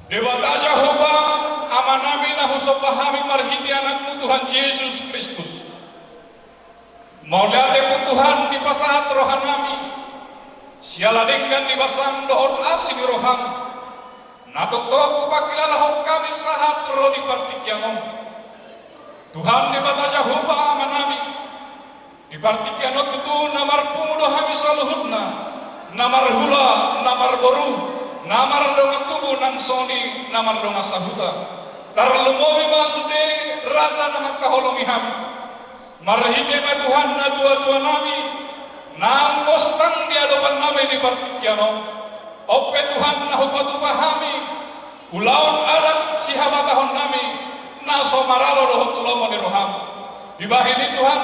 Dewata Jehovah amanami nahu sopahami marhiti anakmu Tuhan Yesus Kristus. Maulate Tuhan di pasahat rohanami. Sialadenggan di basam dohon asini roham. Natok-tok pakilala kami sahat roh di partikyanom. Tuhan dewata Jehovah amanami. Di partikyano tutu namar pumudo hami saluhutna. Namar hula, namar boru. Namar donga tubuh nang soni, namar donga sahuta. Tarlumowi masude rasa nama kaholomi hami. Marhike ma Tuhan na dua-dua nami. Nang mostang di hadapan nami di partikyano. Ope Tuhan na hupatu pahami. Ulaun adat sihabatahon nami. Naso maralo rohot ulomo ni roham. Dibahini Tuhan.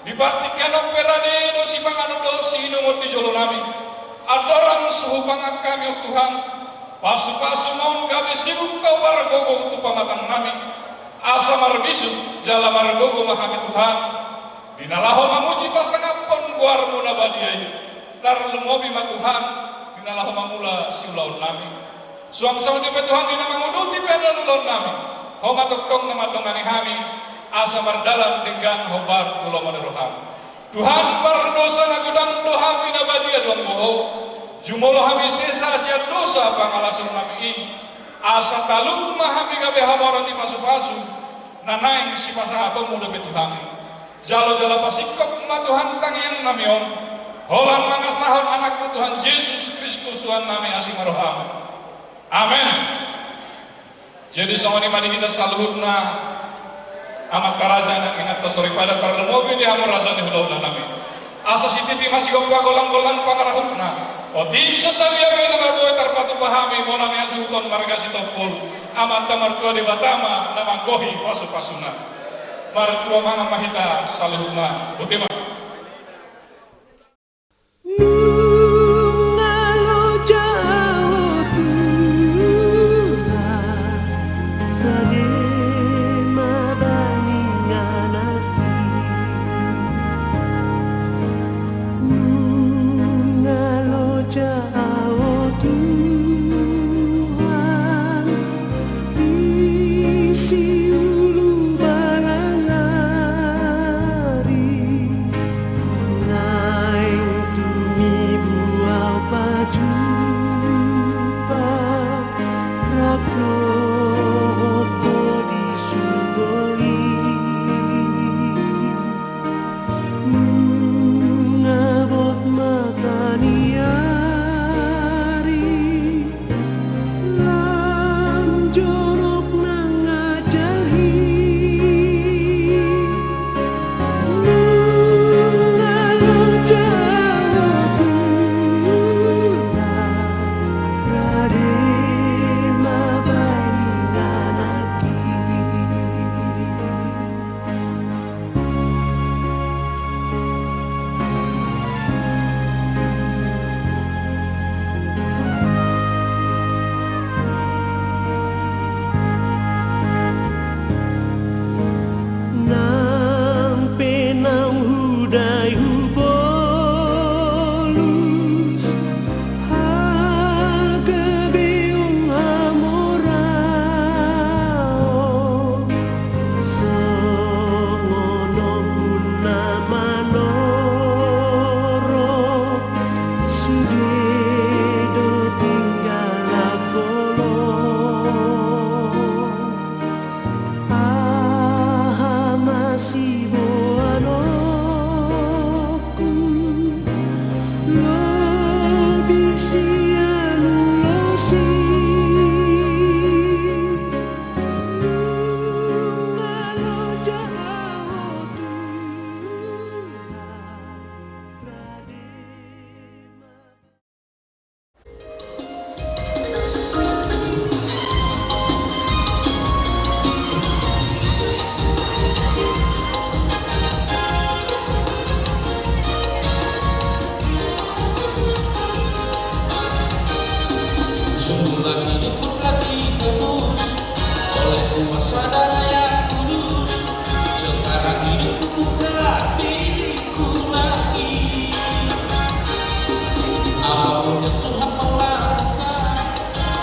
Di partikyano perade no si pangano do si inumot di jolo nami. Adoran suhu pangak kami Tuhan. Pasu-pasu mohon kami sibuk kau margogo tu pamatang nami. Asa marbisut jala margogo mahami Tuhan. Dinalaho mamuji pasangapon guarmu nabadiai. Tarlumobi ma Tuhan. Dinalaho mamula siulaun nami. Suang-suang di Tuhan dinamamuduti penulun nami. Hau matokong nama dongani hami. Asa mardalam dengan hobar ulo maneroham. Tuhan berdosa na gudang doha binabadia doang boho. Jumolo hami sesa sia dosa pangalasun nami ini. Asa taluk mahami gabe habarati pasu-pasu. Nanaing si pasahato muda betuhan. Jalo-jalo pasikok ma Tuhan tangiang nami om. Holang mga sahon anak Tuhan Yesus Kristus Tuhan nami asimaroham. Amin. Jadi sama ni mari kita saluhutna amat karajan ingat tasori pada karena mobil dia merasa di belah nami. Asa sititi masih golang-golang pangarahutna. Odi sesalia kena ngaboy terpatu pahami monami asuhuton marga sitopul. Amat tamar tua di batama nama gohi pasu-pasuna. Martua mana mahita saluhutna. Butima.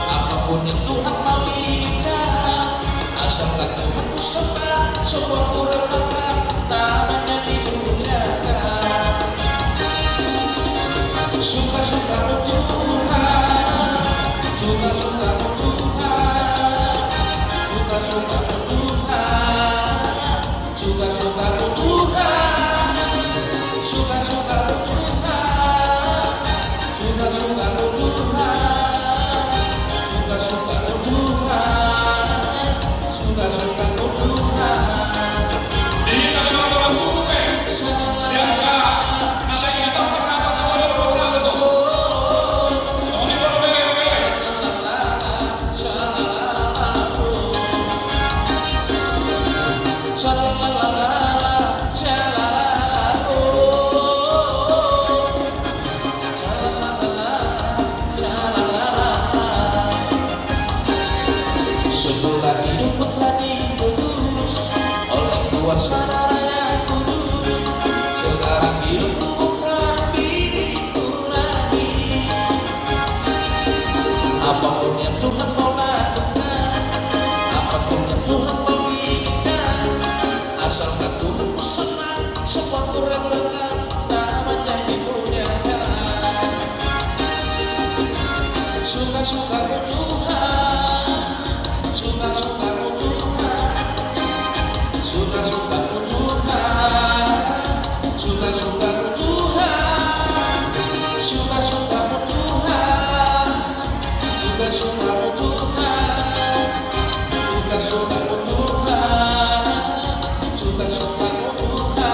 Apapun yang Tuhan suka Tuhan, suka Tuhan, suka Tuhan, suka Tuhan, suka Tuhan, suka Tuhan. Di dalam lagu yang bisa disampaikan kepada bersama Sony berbeda-beda. Sebulan hidupku telah diputus oleh kuasa darah yang kudus. Sekarang hidupku bukan diriku lagi. Apapun yang Tuhan mau lakukan, apapun yang Tuhan mau berikan, asalkan Tuhan ku senang, semua ku relakan, namanya dimuliakan. Suka Tuhan, suka Tuhan, suka Tuhan, suka Tuhan, suka Tuhan, suka Tuhan, suka Tuhan, suka Tuhan.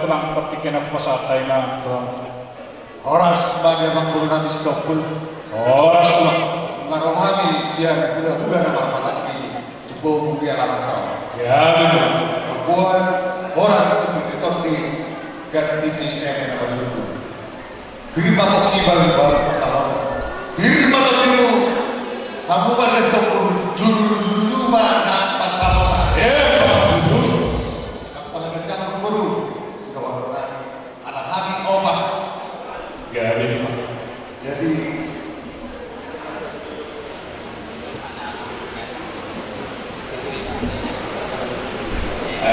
tulang petikin aku pasatay na Oras sebagai pengguru nanti stopul. oras lah. Ngarohami siang gula-gula na marpataki tubuh kuya laman kau. Ya betul. Buat oras seperti torti ganti di na balundu. Biri mata kibal baru masalah. Biri mata dulu. Kamu kan stopul juru mana masalah. Apalagi jangan pengguru. Sudah warna anak hami obat. Ya betul. Jadi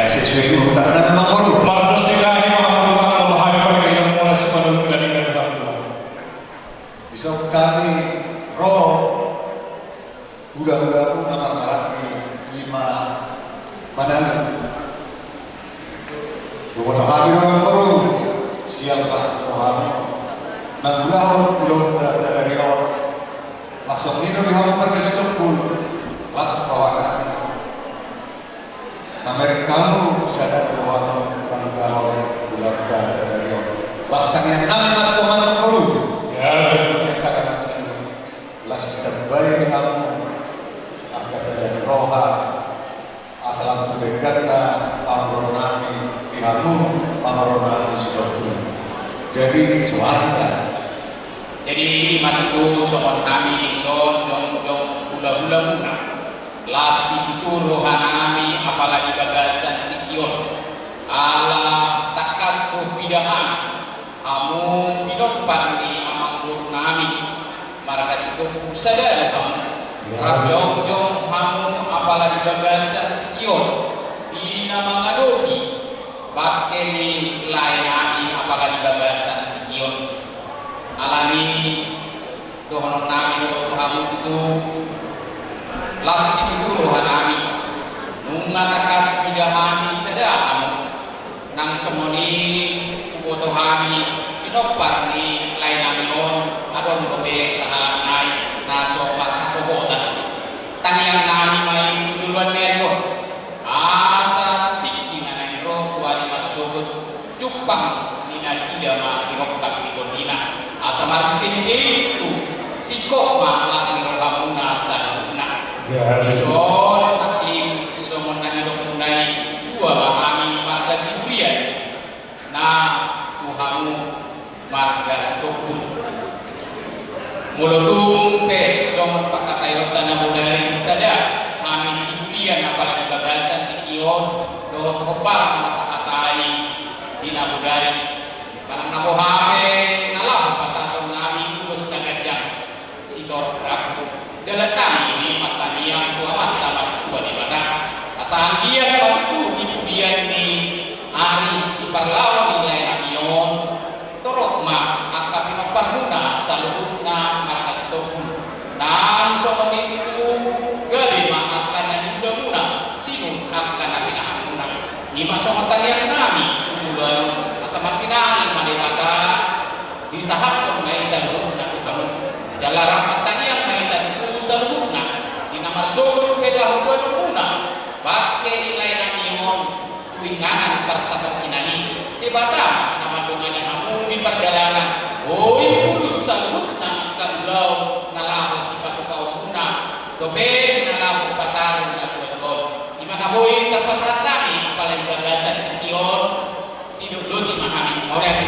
sesuai urutan memang baru. Mardusillahi Muhammadullah Muhammad pergilah mulai sepanjang dari negara. Besok kami roh udah namar marami lima padahal dua tahun orang baru sial pas Tuhan nagulahon belum terasa dari orang langsung ini dihamu berkestok pun pas kawan Amerik kamu sadar bahwa nagulahon belum terasa dari orang pas kalian amat teman baru Ya betul. kita katakan las kita kembali dihamu angka sadar roha asal terdekat amron nami dihamu amron nami sudah jadi suara kita. Jadi iman itu sobat kami di son jong bula-bula muna lasi itu rohanami apalagi bagasan tikion ala takas bidaan kamu pidoppan di amang nami markas itu sadar kamu jong kamu apalagi bagasan tikion ina mangadobi pakai di lain nami apalagi bagasan tikion alani dohon nami dohon kamu itu lasi itu dohon nami nunga takas bidahami sedang nang semoni uboto kami kinopar ni lain nami on adon kobe sahat nai nasopat kasobotan tanyang nami may duluan meryo asa tiki na nai ro wali maksubut cupang ninasida masirok kami kondina asa marketing itu siko malas nirokapuna sanuna ison takim somon nanidok munai dua kami marga sibulian na tuhamu marga sitokun mulotung pe somon pakatayotan na munari sada kami sibulian apalagi bagasan tikion dohot kopal na pakatai dinabudari parang nakuhame nalang pasatong namin ulos na gajang si Torrak dalatang ini mataniang kuamat tamat kuwa di bata asahangian batu ipudian ni ari iparlawan nilai namion torok ma angka pinaparmuna sa lubog na markas tokun nang somon itu gali ma angka na dinda muna sino angka na pinahamuna ima somon tanian nami utulan asa makinangin manitata di sahapon ngay sa loob na ukamon jalaran pertanyaan mahita itu sa loob na dinamarsugod kaya huwag muna bakit nilay na imong tuwinganan para sa pagkinani di bata na madungan ang amumi pardalanan o ipulus sa loob na ang kabulaw na lako si patukaw muna dobe na lako patarong na tuwag di manaboy tapasat namin pala di bagasan ng tiyon sinulod ni mahaming orel.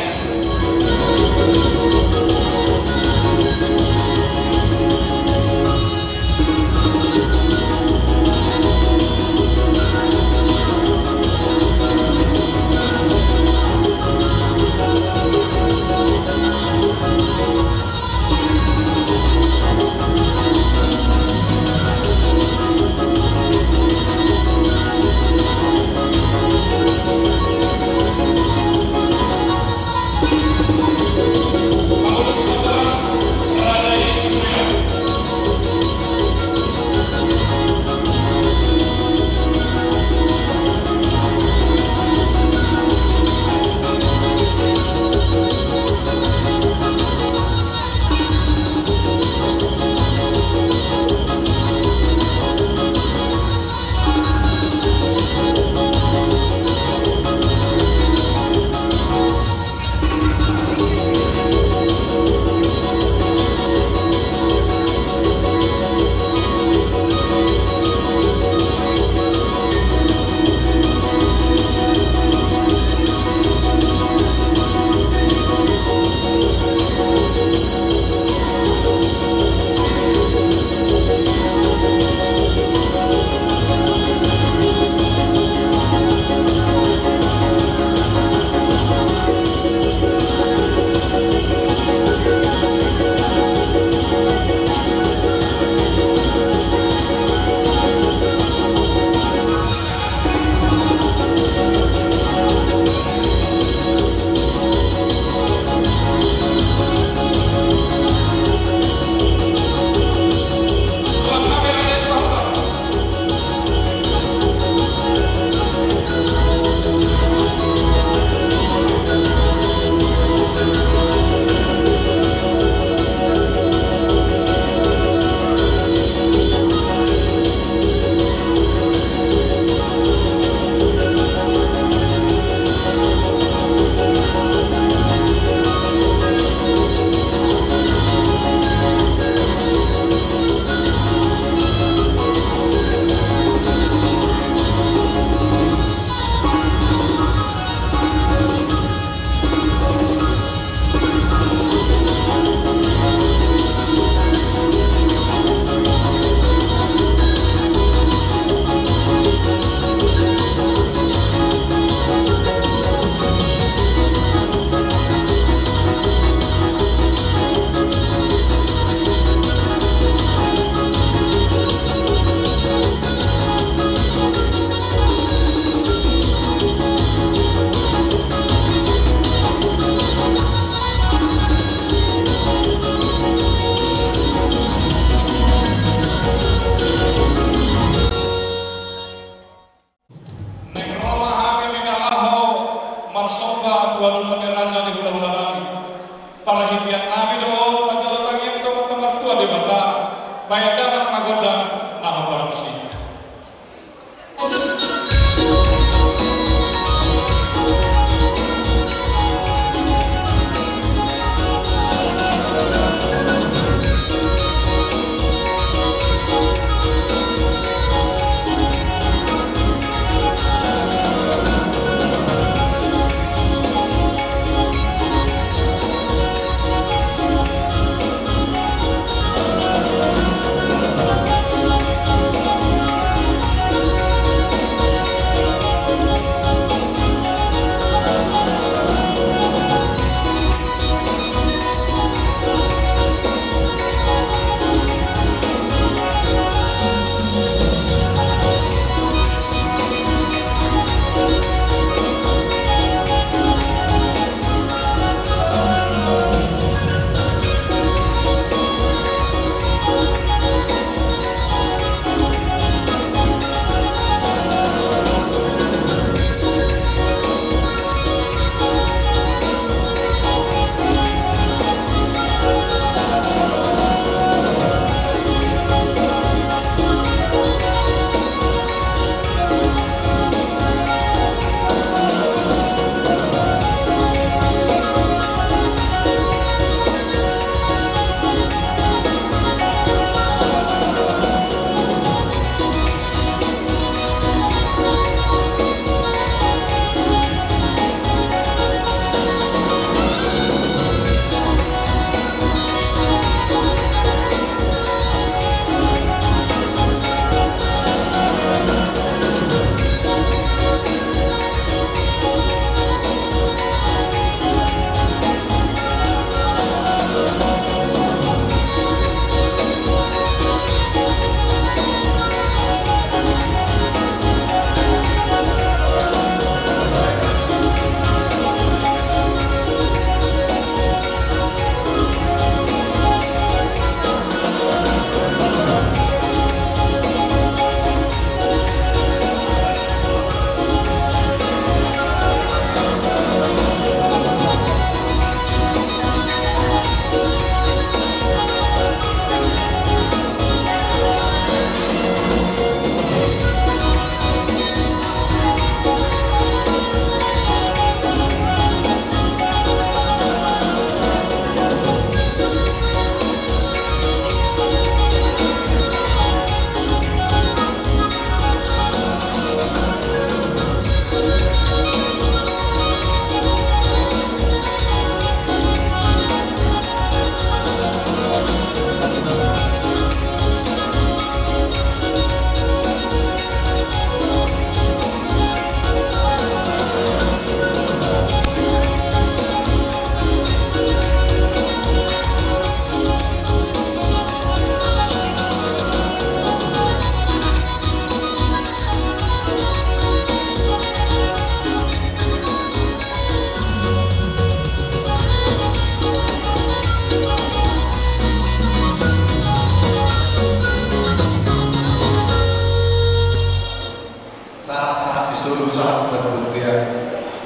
godang nama barangsi.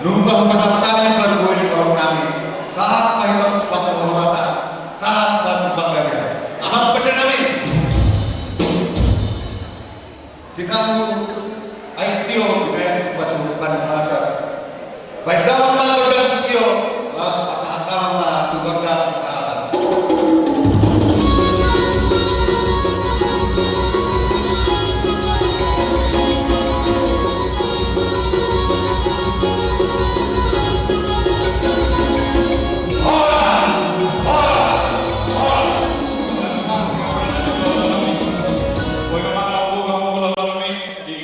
Numbang pasal kami berbuat di orang kami. Saat pahitan waktu rasa, saat batu banggaria. Amat benar kami. Jika aku aitio dengan pasal pada baik dalam melakukan sekio, langsung pasal dalam melakukan kesehatan. Bagaimana hubungan di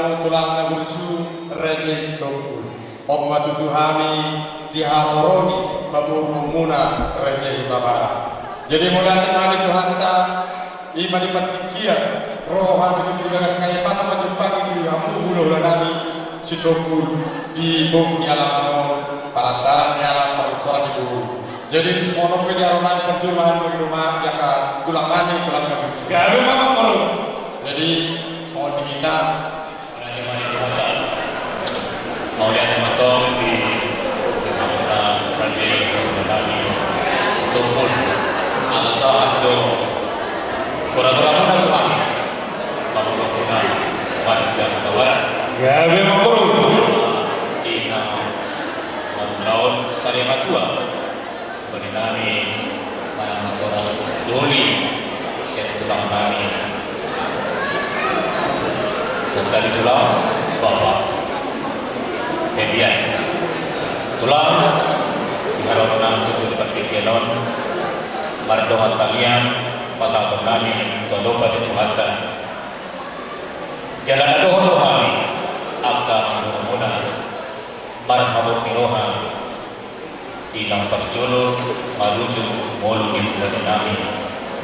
kamu tulang nagursu reje stokul. Omma tutuhami diharoni kaburumuna reje tabara. Jadi mulai tengah Tuhan ta iman dipatikia rohan itu juga kaya pas sama Jepang itu kamu bunuh nami sitokul di bom di alam parantaran di alam perturan itu. Jadi itu semua di aronan perjuangan di rumah ya kan tulang mani tulang nagursu. Gawe mama perlu. Jadi soal di kita Raja Mani Tuhan mau lihat matong di tengah-tengah Raja Mani Setupun ala saat do kurang-kurang muda Tuhan pamulung muda Tuhan dan tawaran Gawe mama perlu. di tahun Sarima Tua Beninami Matoras Doli Siap tulang nami serta ditulang Bapak Median tulang diharapkan untuk dapat kegiatan Mardongan kalian pasal kami Todoba di Tuhatan jalan adoh rohani angka menurut marhabat miroha ilang perjolo maluju molu di bulan nami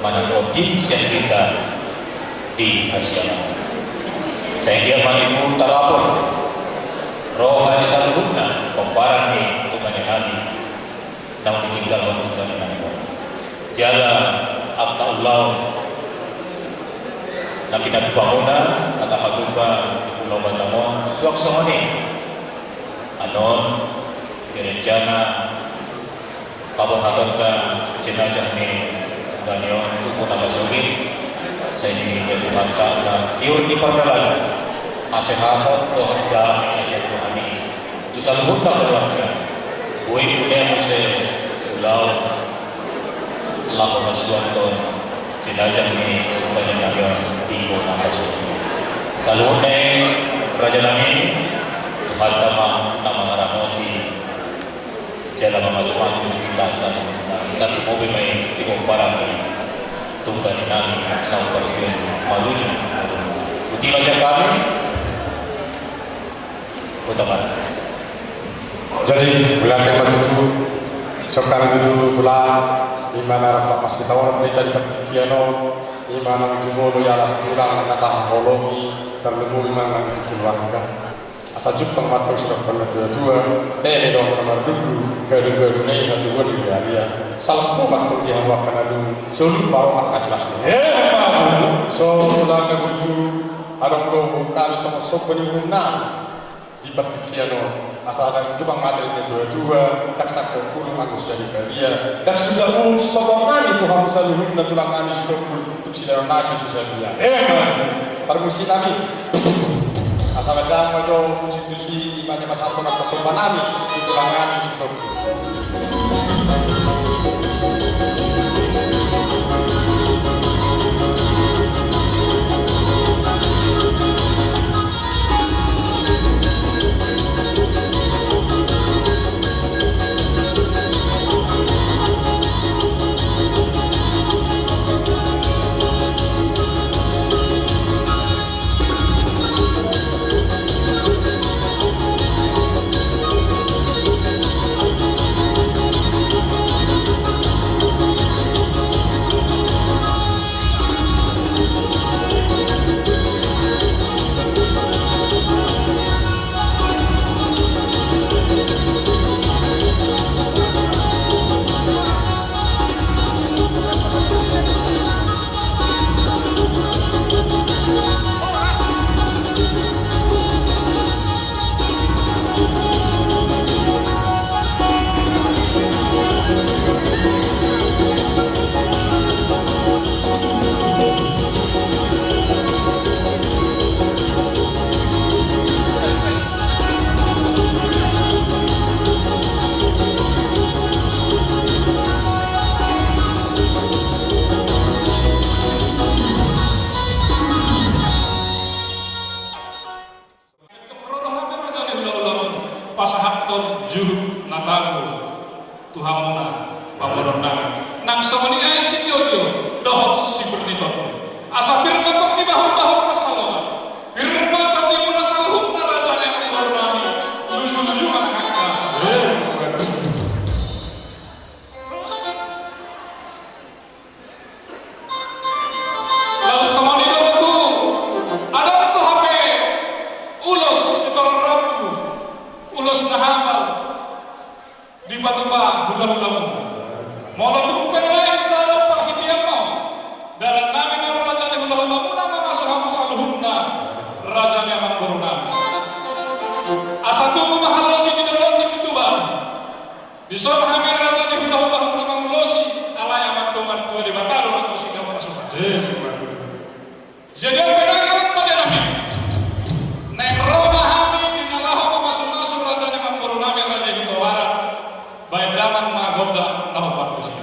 mana optim yang kita di Asia saya dia manimu talapor rohani satu guna pembaran ni bukan nami namun ditinggalkan bukan nami jalan akta Allah nabi nabi bangunan kata haduba di Pulau Batamon suak sohoni anon direncana kabon hatonkan jenazah ni Danion itu pun tambah sulit saya ini jadi macam tiur di perjalanan asehatan Tuhan damai asih Tuhan ini itu selalu hutang keluarga bui punya musim pulau lalu masukan jenazah ini banyak Danion di kota Pasu selalu Raja Lami Tuhan nama Ramoti jalan memasukkan kita dan mobil main di barang tunggal nami tahun perjuan maluju putih macam kami utama jadi bulan tema itu sekarang itu tulang di mana rapat masih tawar berita di pertikiano di mana jumolo ya tulang nakah holomi terlebih mana keluarga asal jupang matang sudah pernah tua tele dong nomor dulu garu-garu nih satu gua di area salah tuh matang yang wakana dulu solu bawa akas lasnya so tulang negurju ada pulau bukan sama sopeni guna di pertikiano asal ada jupang matang ini tua tak sakit kurung agus dari dia dan sudah sokongan itu harus selalu tulang kami sudah untuk sidaran lagi susah dia permusi kami asal ada kalau institusi di mana masyarakat kesopanami itu langani stop. pasahaton juhud nataku tuhamuna pamorona nang samani ay sinyoyo dohot si bernitot asa firma to di bahu-bahu pasalona firma to di munasal hulahu-lahu. Molo tumpen lain salah perhitian mau. Dalam nami na raja ni hulahu-lahu nama masuk hamu saluhunna. Raja ni amang buruna. Asa tubuh mahalosi di dalam ni pituban. Di son kami raja ni hulahu-lahu nama mulosi. Allah yang mantuman tua di batalo nak musi kamu masuk. Jadi orang pedagang pada nami. Neng roha kami di nalaho masuk raja ni amang buruna raja ni barat. Baik daman magoda lahu partusi.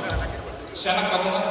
Si anak kamu kan?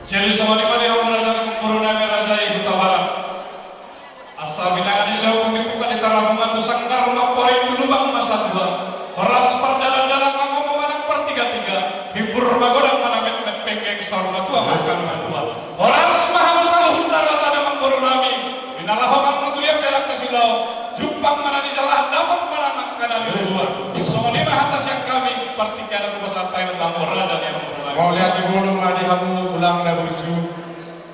Jadi sama di mana orang raja corona raja ibu tawaran. Asal binangan di sawah pemipukan di tarabungan tu sangkar mapori tulubang masa dua. Horas perdalan-dalan ngomong manang pertiga-tiga. Hibur magodang mana met penggeng sarwa tua makan matua. Horas mahal saluhun raja damang corona mi. Binalahokan mutuliak kelak kasilau. Jumpang mana di jalan dapat mana nak kadang dua. Sama lima atas yang kami pertiga dan besar tayo tambor raja yang Mau lihat ibu lu madi kamu tulang na burju.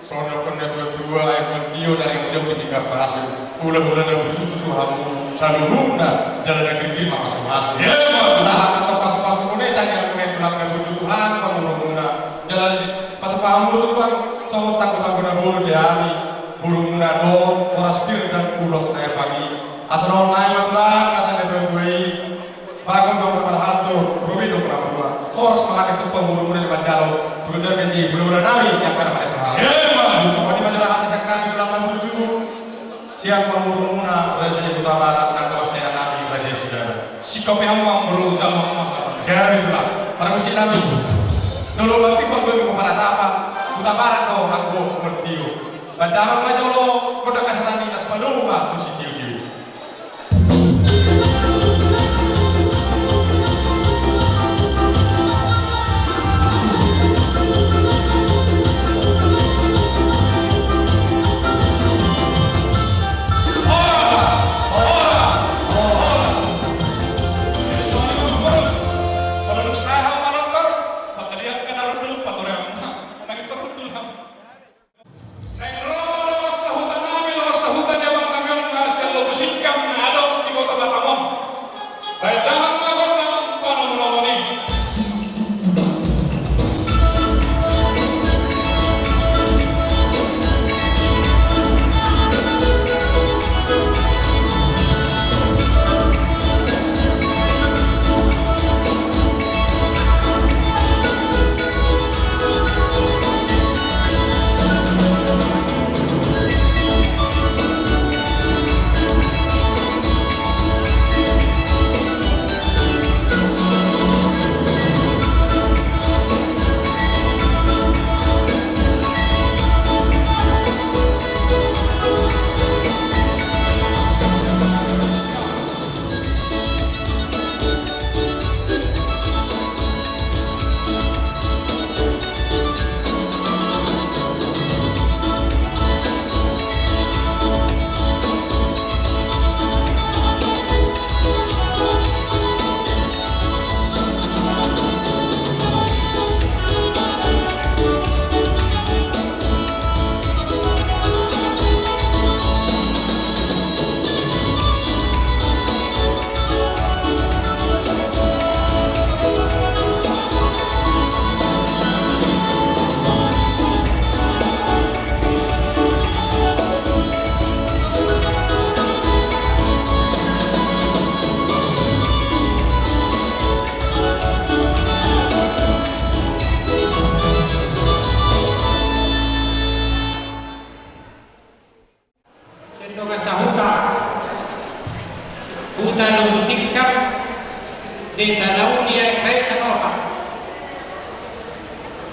Sono kena tua ekon tio dari muda di tingkat pasir. Ulah-ulah na burju tu kamu saluhuna dalam negeri masuk-masuk. Salah atau pas-pas mune tanya mune tulang na burju Tuhan pamurumuna. Jalan patu pamur tu bang sama takut na bulu diani. Burumuna do oras pir dan ulos air pagi. Asal naik matulah kata netua-tuai. Bagong dong berhantu, Rubi dong berhantu. Horas makan itu pemurung-murung di Panjalo. Tunda menjadi bulan nami yang pada berhantu. Sama di Panjalo atas yang kami dalam nomor 7. Siang pemurung-murung Raja Kota Barat dan kawasan nami Raja Sidara. Sikap yang mampu jalan masalah. Ya itulah. Para musim nami. Dulu nanti pembeli kepada apa? Kota Barat dong aku bertiu. Bandaran Majolo kota kasatan dinas Paloma tu sitiu.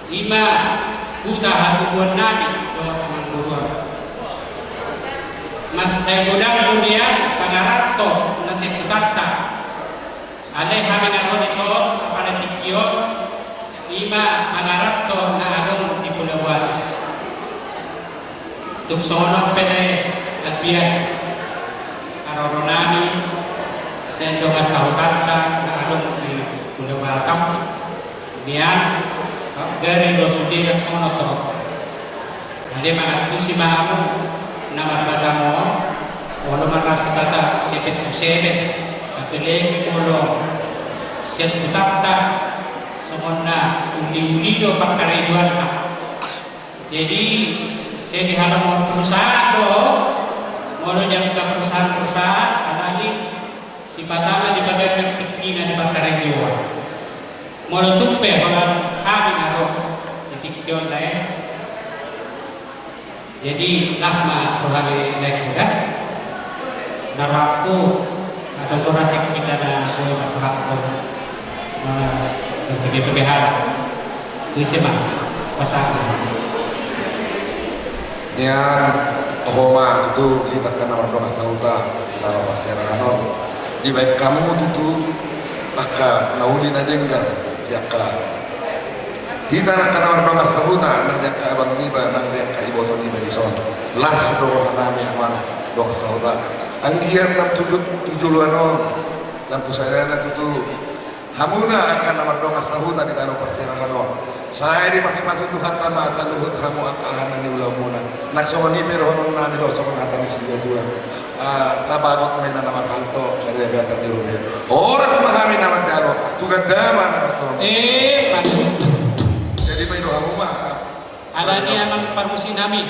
Ima kuta hatubuan nabi doa pangangguruan. Mas saya godang dunia pangarato nasib kutata. Ale kami naroon isoon apala tikyo. Ima pangarato na adong di Pulawan. Tuksono pede at biyan. Aroro namin sendo nga sa utata na adong di Pulawan. Biyan dari Rosudi at sono to. Hindi mga si maamu na magbata mo wala man rasa bata 7 to 7 at piling mulo set kutata semona uli-ulido pagkariduan na. Jadi saya dihalang mga perusahaan do molo niya mga perusahaan alagi si patama di bagian kekina di pagkariduan molo tupe wala kami naro itikyon lain. Jadi lasma rohani naik kuda naraku ada dorasi kita na boleh masalah ko berbagai perbedaan itu sih mah pasangan Nian tohoma itu kita kena berdua sauta kita nomor serahanon di baik kamu tutu aka nauli nadenggan yaka kita nak kena berdua sauta nang yaka abang niba nang yaka iboto niba di son las doro hanami aman dong sauta anggiat nam tujuluanon dan pusarana tutu hamuna akan nomor dua sauta di tanah perserahanon. Saya di masing-masing Tuhan tama asal luhut hamu akahan ni ulamuna. Nasoni pero honon nami do sama ngatan si dua. Sabagot men na namar halto dari agatan di rumah. Oras mahami nama talo tugas dama na to. pasti Jadi may do hamu mah. ala niya mang parusi nami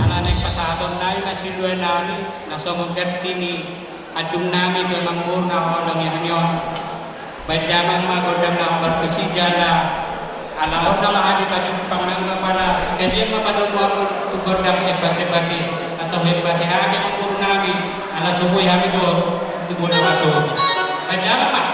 ala nek pasadon nami nasidua nami nasongong gatini adung nami to mambur na hodong yanyon. Badamang magodam na bertusi jala ala orna mahadi baju pangnangga pala sekalian mapadong muamur tu godam basi asal basi hami umpur nami ala subuh hami dor tu boleh masuk badamang mak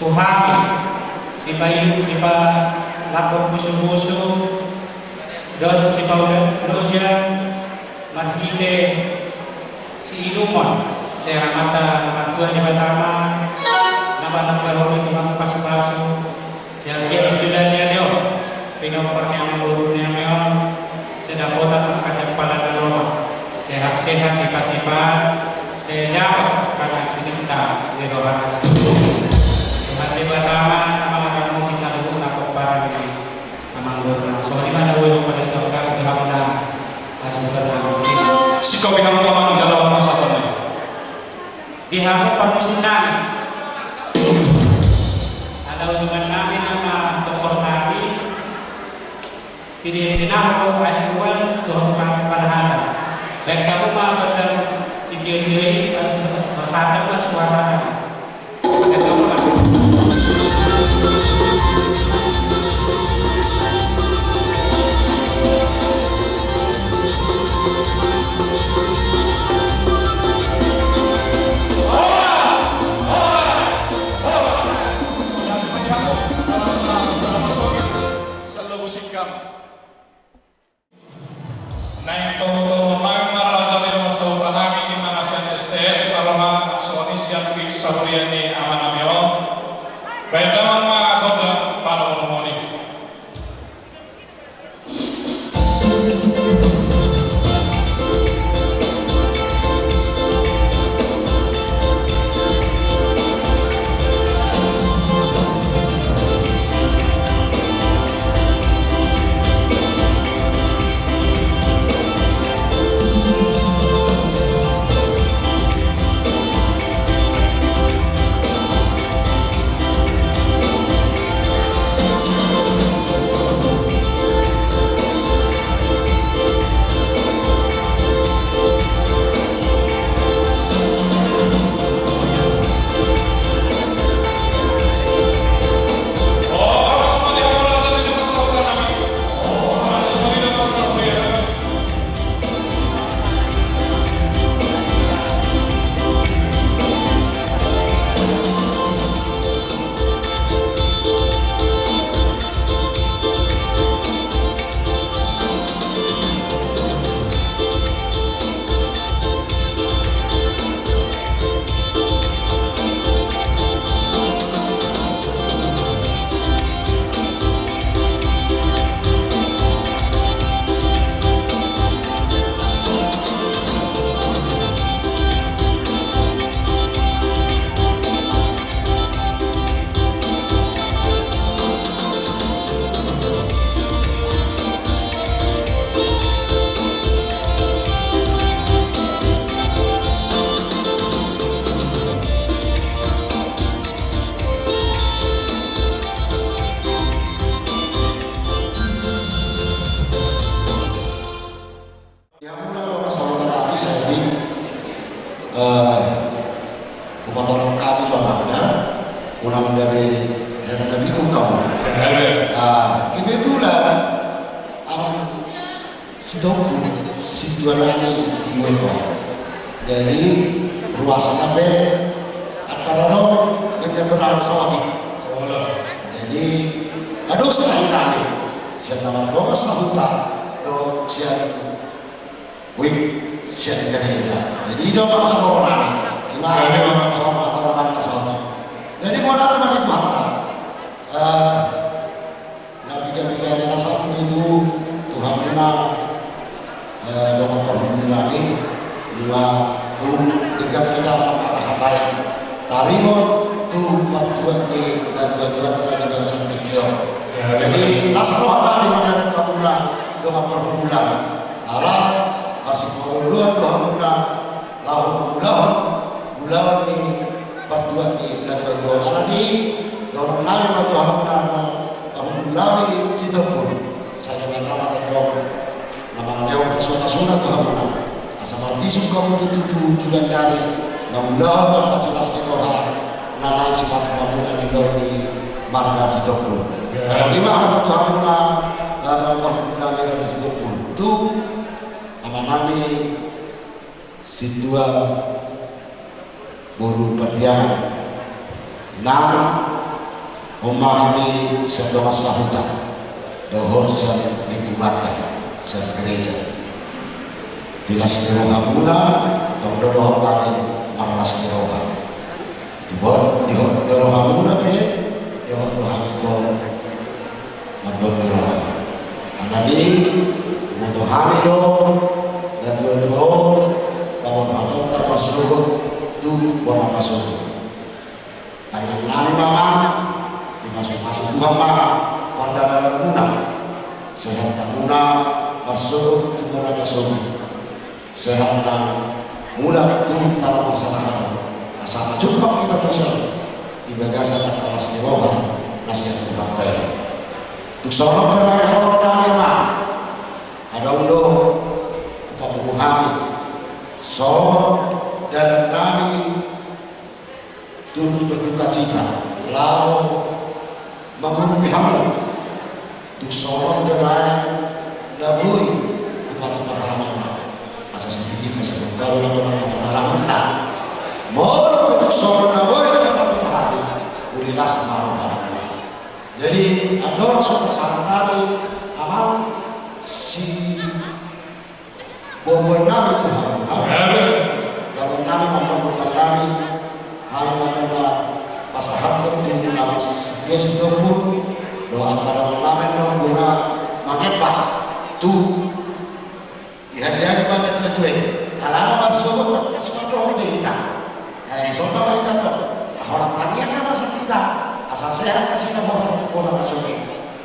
Tuhami, si Bayu, si Pa Lapor Puso-Puso, Don si Paulan Loja, Marhite, si Inumon, si Ramata Nakantua di Batama, nama Nambahoni Tumang Pasu-Pasu, si Angger Tujulan Nyario, Pinomparnya Mengurunnya Meon, si Dakota Kajapalan Daloma, sehat-sehat di Pasipas, saya dapat kadang selinta di rohana seluruh. Hati pertama nama kamu di saluran aku para ini nama guru. So di mana guru pada itu kami telah menang asuhan nama. Si kau yang utama di dalam masa ini. Dihamu permusinan. Ada hubungan kami nama Dr. Nabi. Tidak dinahu aduan Tuhan pada hati. Baik kamu mah berdam si dia harus bersama buat puasa. Selalu musikam. Naik toro marasa di masuk tanami di mana saya STM Salama Sonisian Big Sabriani Amanamio. Bedaman ma koda para penemoni. Kupatoran kami juga ada, unang dari heran nabi kamu. Kita itulah aman sidokku situanani di weko. Jadi ruas nabe antara no menyeberang sawati. Jadi aduh setahunani, sian nama doa sahuta, do sian wik sian gereja. Jadi do orang Imam sama atarangan kasana. Jadi mulai teman itu hantar. Nabi-nabi yang satu itu Tuhan puna dengan perhubungan lagi 53 kita kata-kata yang tarimo tu pertuan ni dan tuan-tuan tadi dengan santikio. Jadi nasro ada di mana kamu dengan perhubungan. Arah masih perhubungan Tuhan puna lahu Ulawan ni pertuan ni dan tuan-tuan anak ni orang lain atau hampunano orang lagi citapun saya kata mata dong nama dewa pesona tu hampuna asal disum kamu tutu jualan dari namulah apa jelas kekolah nanai sepatu hampuna di lori marga citapun kalau di mana tu hampuna dalam perhubungan dari citapun tu nama nami situa Boru Pandian, 6 memahami sebuah sahutan dohor san digumata san gereja dilas dirohamuna dong dodo kami marlas diroha dibon dirohamuna be dirohami dong mablom diroha anadi butuh kami dong dan tuh bangun hatot terpasugut tu buat masuk tangan nami mama dimasuk Tuhan mah perdana dan guna sehat tak guna masuk di neraka surga sehat dan mudah tu tanpa masalah sama jumpa kita bisa di bagasan yang kelas di bawah nasihat Tuhan untuk seorang penaya orang mah ada undo buku kami so dan nami turut berduka cita lalu mengurupi hamu untuk sorong denai nabui upatu parahana asas sedikit masih baru lakukan pengalaman mau untuk sorong nabui upatu parahana ulilas maruh jadi ada suatu saat tadi amam si bobo nabi Tuhan kalau nabi memperbudak nabi hal mana pasahat tentu awas geus gempur doa pada namen dong guna mangepas tu dihadiahi pada tuwe alana masuk separuh kita soalnya kita tuh orang tanya nama kita asal sehat kasih nama orang tuh guna masuk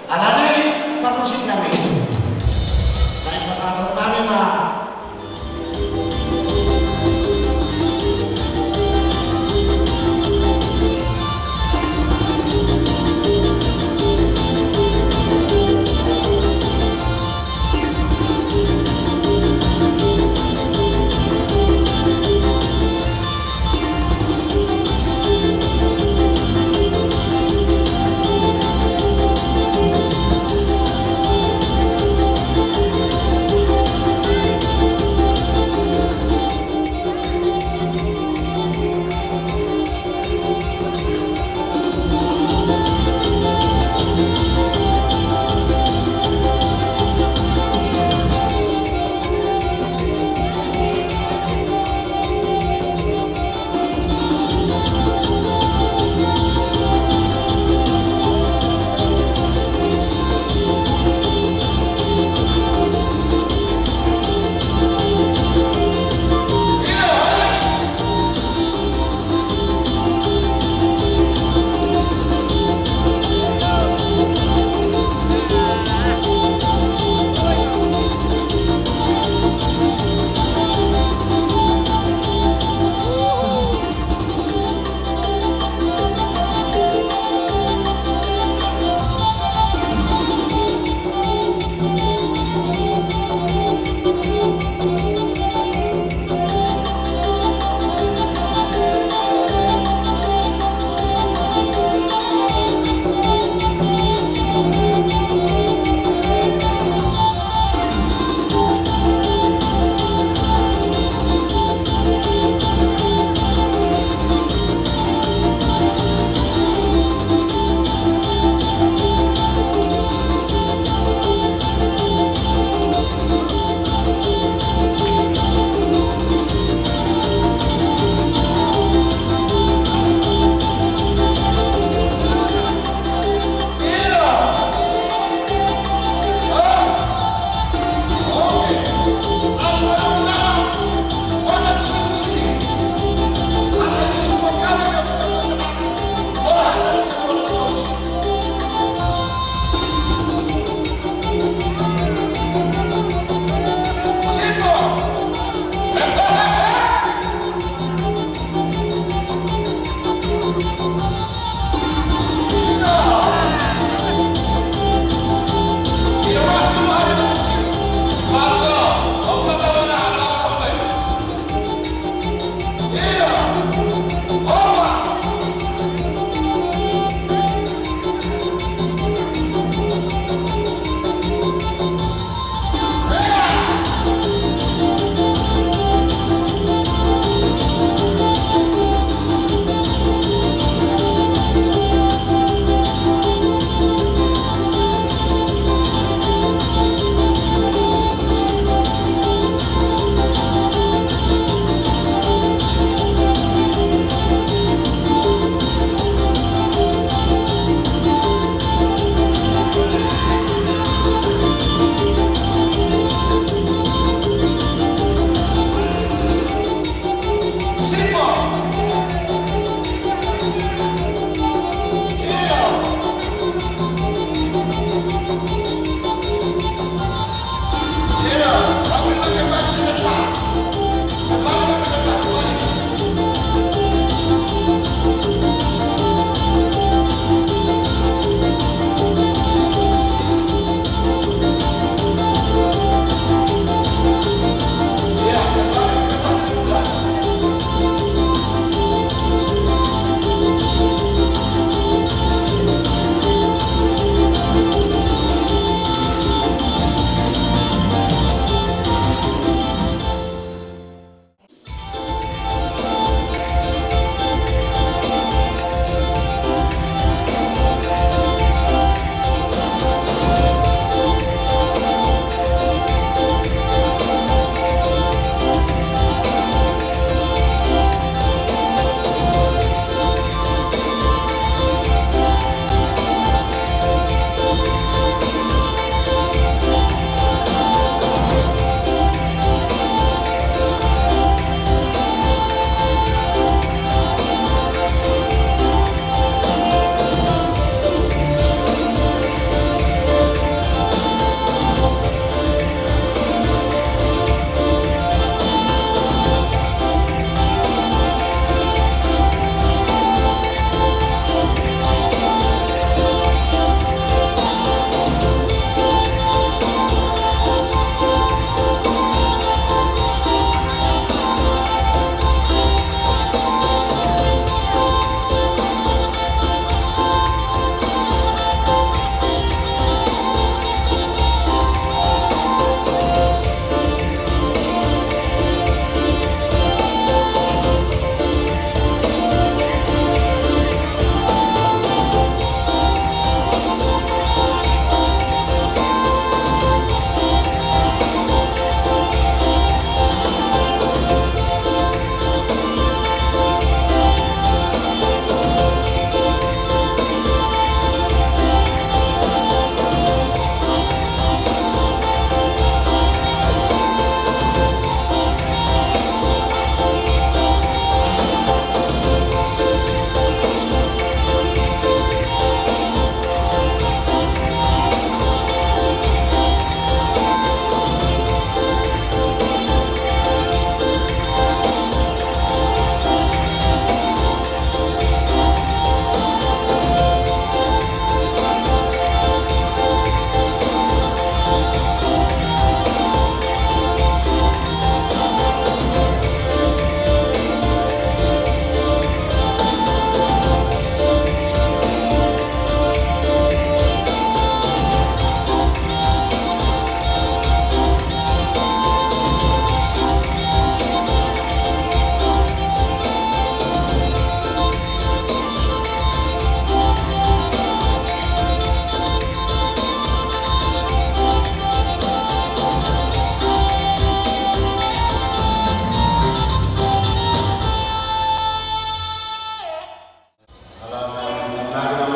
alani permusik nabi naik pasahat nabi mah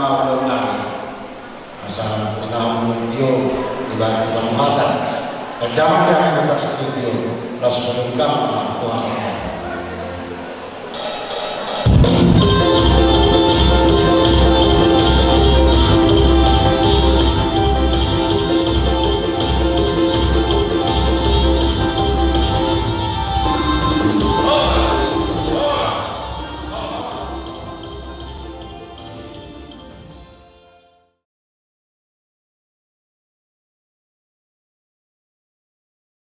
nama udah lagi asal kenal mudio di Panuhatan. Pendaman dan bebas studio, langsung undang Tuhan.